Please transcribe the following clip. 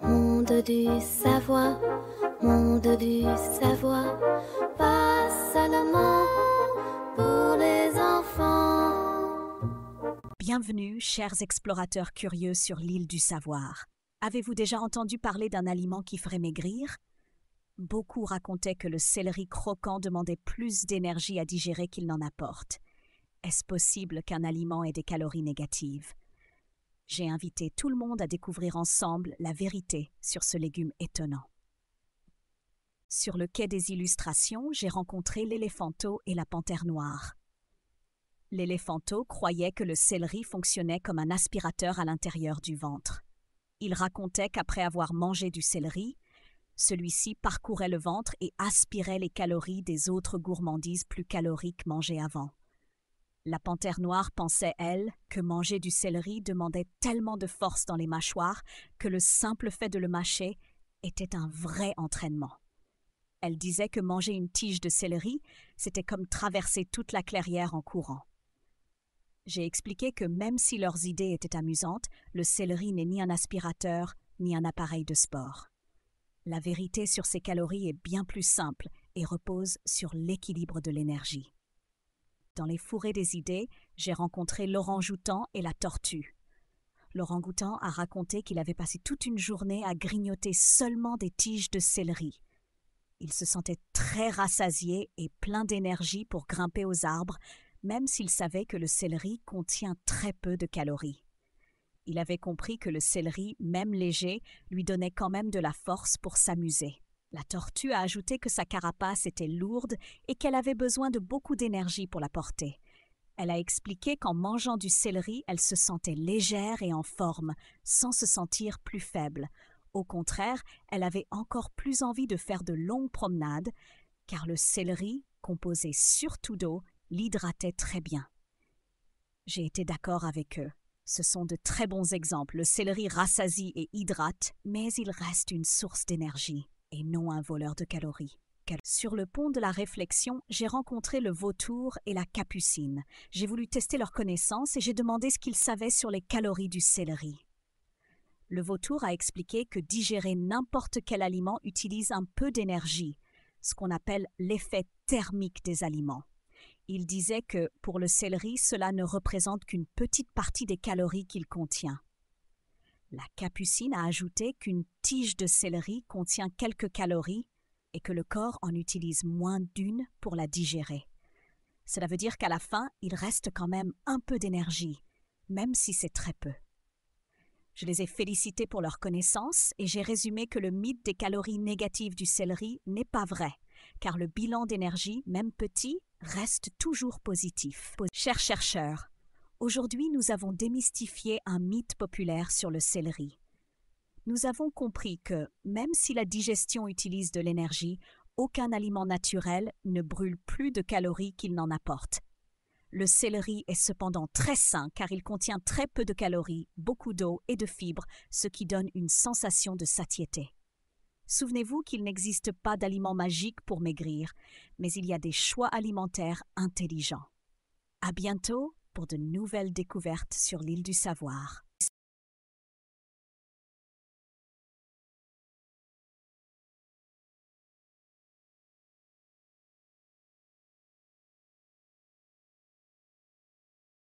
Monde du savoir, monde du savoir, pas seulement pour les enfants. Bienvenue, chers explorateurs curieux sur l'île du savoir. Avez-vous déjà entendu parler d'un aliment qui ferait maigrir? Beaucoup racontaient que le céleri croquant demandait plus d'énergie à digérer qu'il n'en apporte. Est-ce possible qu'un aliment ait des calories négatives? J'ai invité tout le monde à découvrir ensemble la vérité sur ce légume étonnant. Sur le quai des illustrations, j'ai rencontré l'éléphanteau et la panthère noire. L'éléphanteau croyait que le céleri fonctionnait comme un aspirateur à l'intérieur du ventre. Il racontait qu'après avoir mangé du céleri, celui-ci parcourait le ventre et aspirait les calories des autres gourmandises plus caloriques mangées avant. La panthère noire pensait, elle, que manger du céleri demandait tellement de force dans les mâchoires que le simple fait de le mâcher était un vrai entraînement. Elle disait que manger une tige de céleri, c'était comme traverser toute la clairière en courant. J'ai expliqué que même si leurs idées étaient amusantes, le céleri n'est ni un aspirateur, ni un appareil de sport. La vérité sur ces calories est bien plus simple et repose sur l'équilibre de l'énergie. Dans les fourrés des idées, j'ai rencontré l'orang-outan et la tortue. L'orang-outan a raconté qu'il avait passé toute une journée à grignoter seulement des tiges de céleri. Il se sentait très rassasié et plein d'énergie pour grimper aux arbres, même s'il savait que le céleri contient très peu de calories. Il avait compris que le céleri, même léger, lui donnait quand même de la force pour s'amuser. La tortue a ajouté que sa carapace était lourde et qu'elle avait besoin de beaucoup d'énergie pour la porter. Elle a expliqué qu'en mangeant du céleri, elle se sentait légère et en forme, sans se sentir plus faible. Au contraire, elle avait encore plus envie de faire de longues promenades, car le céleri, composé surtout d'eau, l'hydratait très bien. J'ai été d'accord avec eux. Ce sont de très bons exemples. Le céleri rassasie et hydrate, mais il reste une source d'énergie et non un voleur de calories. Sur le pont de la réflexion, j'ai rencontré le vautour et la capucine. J'ai voulu tester leurs connaissances et j'ai demandé ce qu'ils savaient sur les calories du céleri. Le vautour a expliqué que digérer n'importe quel aliment utilise un peu d'énergie, ce qu'on appelle l'effet thermique des aliments. Il disait que, pour le céleri, cela ne représente qu'une petite partie des calories qu'il contient. La capucine a ajouté qu'une tige de céleri contient quelques calories et que le corps en utilise moins d'une pour la digérer. Cela veut dire qu'à la fin, il reste quand même un peu d'énergie, même si c'est très peu. Je les ai félicités pour leur connaissance et j'ai résumé que le mythe des calories négatives du céleri n'est pas vrai, car le bilan d'énergie, même petit, reste toujours positif. Chers chercheurs, aujourd'hui nous avons démystifié un mythe populaire sur le céleri. Nous avons compris que, même si la digestion utilise de l'énergie, aucun aliment naturel ne brûle plus de calories qu'il n'en apporte. Le céleri est cependant très sain car il contient très peu de calories, beaucoup d'eau et de fibres, ce qui donne une sensation de satiété. Souvenez-vous qu'il n'existe pas d'aliment magique pour maigrir, mais il y a des choix alimentaires intelligents. À bientôt pour de nouvelles découvertes sur l'île du savoir.